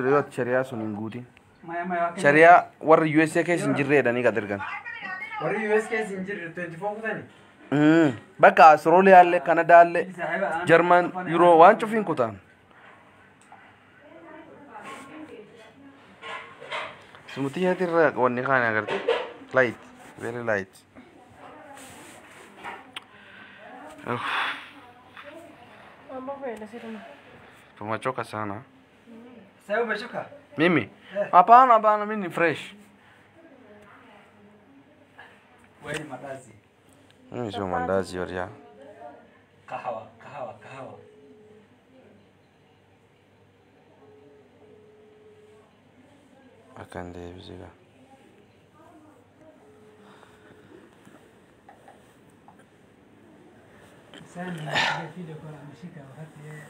Riwayat syariah sunin guutin. Syariah warra USA keessa hin jirreedhanii gad ergan. Warri US keessa hin jirre 24 kutani. Bakka Austraaliyaallee, Kanadaallee, Jarman, Yuroo waan cufiin kutaan. Sumutii irra wanni kaan agarte. Light, very light. Tumachoka sana. Sasa umechoka? Mimi? Hapana, mimi ni fresh. Wewe ni mandazi. Mimi sio mandazi ya. Kahawa. Akan dia bisa. Sana video kwa ameshika wakati yeye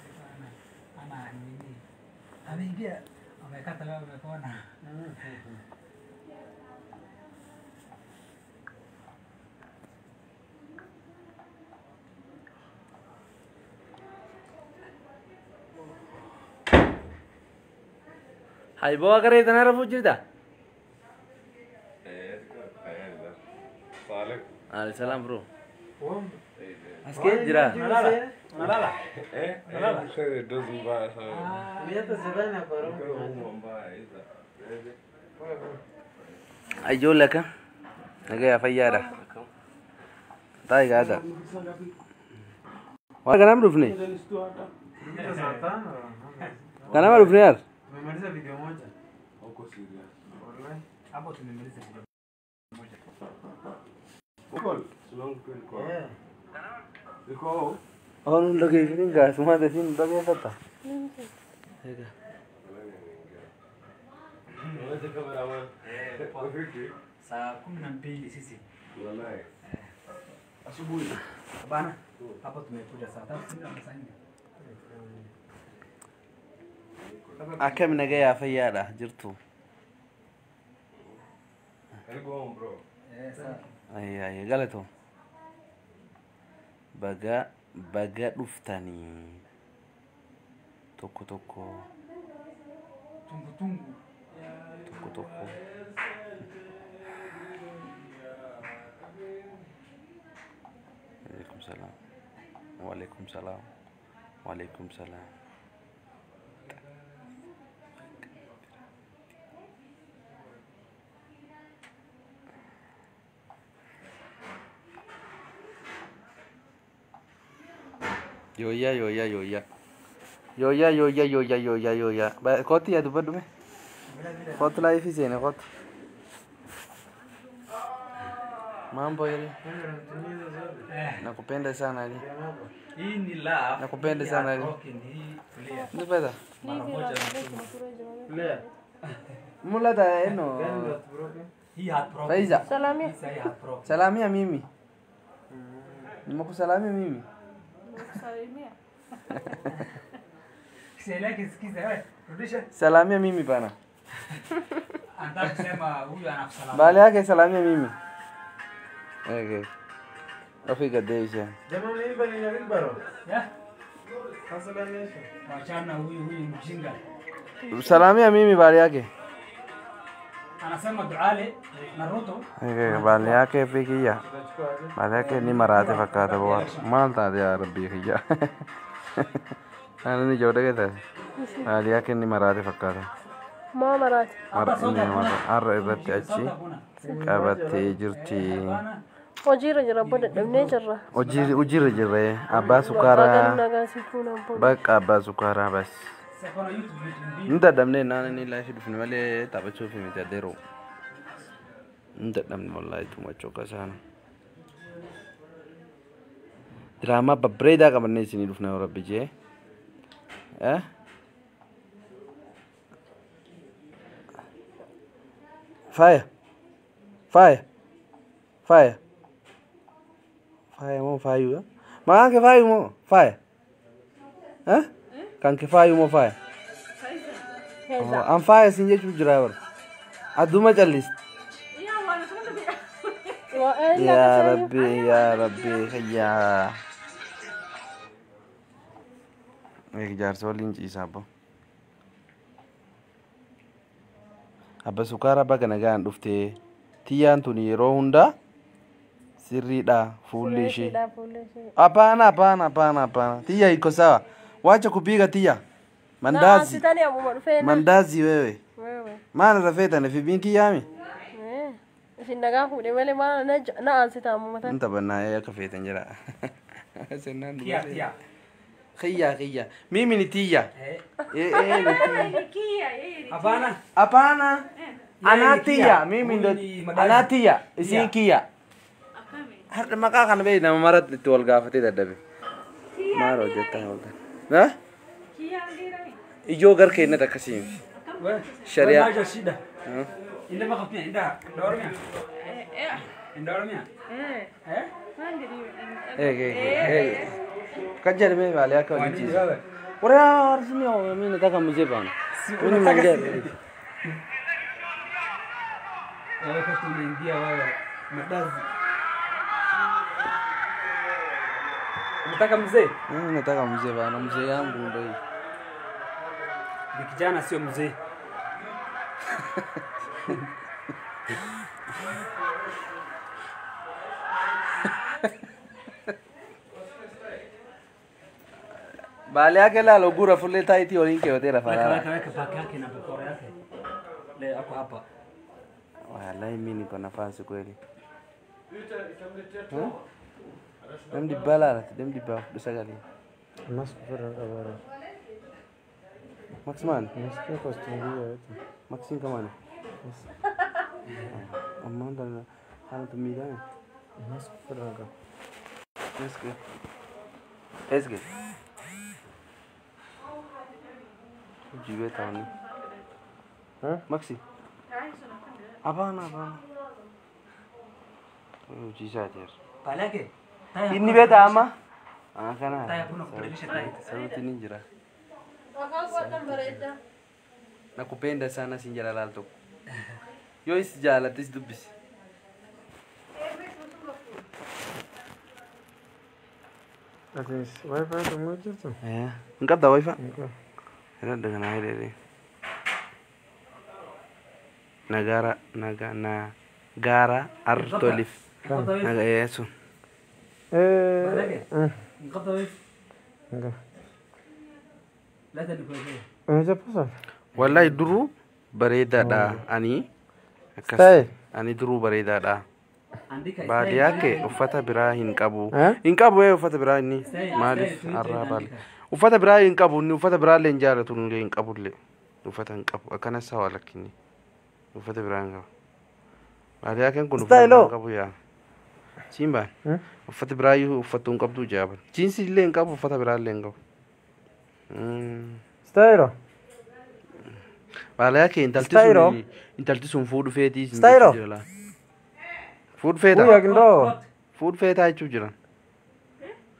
ana nini. Ameingia amekata wewe umekuona. Hai bawa kare itan arah fujita. Salam bro. Asken jira. Nalala. Saya doesn't buy so. Dia tu sebenarnya baru. Ayo leka. Naga fayyada. Tai gada. Wah kanam rufni. Kanam rufni yaar. Memaliza video moja. Huko Syria. Wallahi. Hapo tumemaliza video moja. Huko long call. Iko. On lagi ni gas, semua di sini lagi kata. Hega. Wewe kameraman. Saa 12 sisi. Wallahi. Asubuhi. Bana. Hapo tumekuja saa 3 na saa 4. Akam naga ya fayyada jirtu. Go on bro. Ay galato. Baga duftani. Toko. Tunggu. Toko. Waalaikumsalam. Yoya. Koti ya tuh me. Kot life is ini kot. Mambo ile. Nakupenda sana ali. Hii ni love. Nakupenda sana ali. Ndio pesa. Mara moja Lea. Mula da eno. Hii heartbroken. Faiza. Salamia. Salamia mimi. Nimekusalamia mimi. Salimia. Sikiza wewe. Rudisha. Salamia mimi bana. Anataka kusema huyu anakusalamia. Bali yake salamia mimi. Okay. Afika deisha. Jamaa mimi bali na Wilbaro. Ya? Salamia. Wachana huyu mjinga. Salamia mimi bali yake. Anasema Duale na Ruto. Okay, bali yake fikia. Bali yake ni marate fakata bawa. Malta ya rabbi khija. Ana ni joda ke tha. Bali yake ni marate fakata. Ma marate. Arra irratti achi qabattee jirti. Hojiirra jira booda dhabnee jirra. Hojiirra jirre abbaa sukaaraa. Bakka abbaa sukaaraa bas. Nda damne nana ni life dufne malee taphachuuf miti adeero. Nda damne wallahi tumachoka sana. Drama babreedaa qabanne isinii dhufna rabbi jee. Fire mo fire. Maka ke fire mo fire. Kan ke fire mo fire. Am fire sinje chu driver. Aduma chalis. Ya Rabbi ya. Ek jar solin ci sabo. Abba sukara baga nagaan dhufte. Tiyyaan tun yeroo hunda sirriidha fuulli ishee. Hapana. Tiyya iko sawa. Wacha kupiga tiyya. Mandazi. Mandazi wewe. Maana rafeta na binti yami. Sinaga fude mele maana na ansita mu mata. Inta bana ya kafeta njira. Senan. Kia. Khia. Mimi ni tiyya. Hapana. Anatia, mimi ndo anatia, isi kia. Har maka kan be na marat tol gafati dadabe. Maro jetta holda. Na? Kia ndirami. Ijo gar ke na takasim. Sharia. Wala shida. Inda makapnya, inda. Dormia. Dormia. Kajar me wale ya kwa chizi. Ora arsimi ho mimi nataka mzee bana. Mimi mangea. Wakati unaingia wewe Mandazi. Unataka mzee? Nataka mzee bana, mzee yangu ndio hii. Ni kijana sio mzee. Bale yake la logura fulle taiti olinke otera fara. Weka paka yake na bakora yake. Le hapo hapa. Wallahi mimi niko nafasi kweli. Dem di bala, dem di ba dosagali. Mas kufura kabara. Maxman, Nasikia kwa studio yetu. Maxin kama ni. Amanda na hana tumida. Mas kufura ka. Esge. Jiwe tani. Maxi. Apana. Jisa jer. Pale yake. Ini beta ama? Kana. Taya kuna kubadilisha taya. Sauti ni jira. Akakuwa bareda. Nakupenda sana sinjala lalto. Yo isijala tis dubis. Atis, wifi tumoja tu. Engkap dah wifi? Enggak. Era dengan air ini. Negara Artolif. Naga Yesu. Enggak. Lazima nikueleze. Siapa sah? Wallahi duru bareda da ani. Stay. Ani duru bareda da. Andika Baadi yake ufata biraa hin qabu. Hin qabu wewe ufata biraa ni maalif arrabal. Ufata biraa hin qabu ni ufata biraa leen jaalatu ni hin qabu le. Ufata hin qabu akana sawa lakini. Ufata biraa hin qabu. Baadi yake kun ufata biraa hin qabu ya. Simba. Ufata biraa yu ufata hin qabu jaaban. Jinsi le hin qabu ufata biraa le hin qabu. Styro. Baadi yake intalti sun fuudhu feetii. Styro. Food feta. Kuya kindoo. Food feta hicho jira.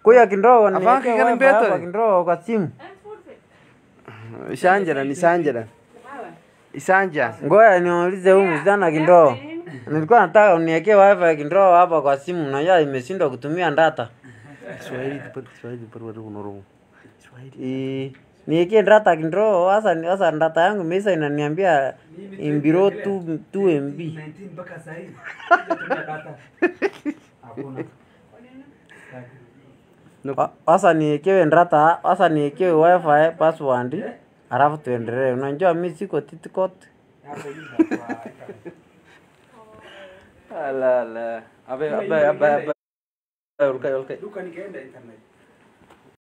Kuya kindoo ni. Afaan kigana beto. Kindoo kwa simu. Isanja. Ngoja niulize huyu msichana kindoo. Nilikuwa nataka uniwekee wifi kindoo hapa kwa simu na yeye imeshindwa kutumia data. Swahili per wadu kunoro. Swahili. Niwekee data kindoo sasa data yangu imesha inaniambia imbiro 2 MB. 19 mpaka sasa hivi. Hakuna. Sasa niekewe data, sasa niekewe wifi password. Alafu tuendelee. Unajua mimi siko titikot. Ala. Abe. Ulkai. Duka nikaenda internet.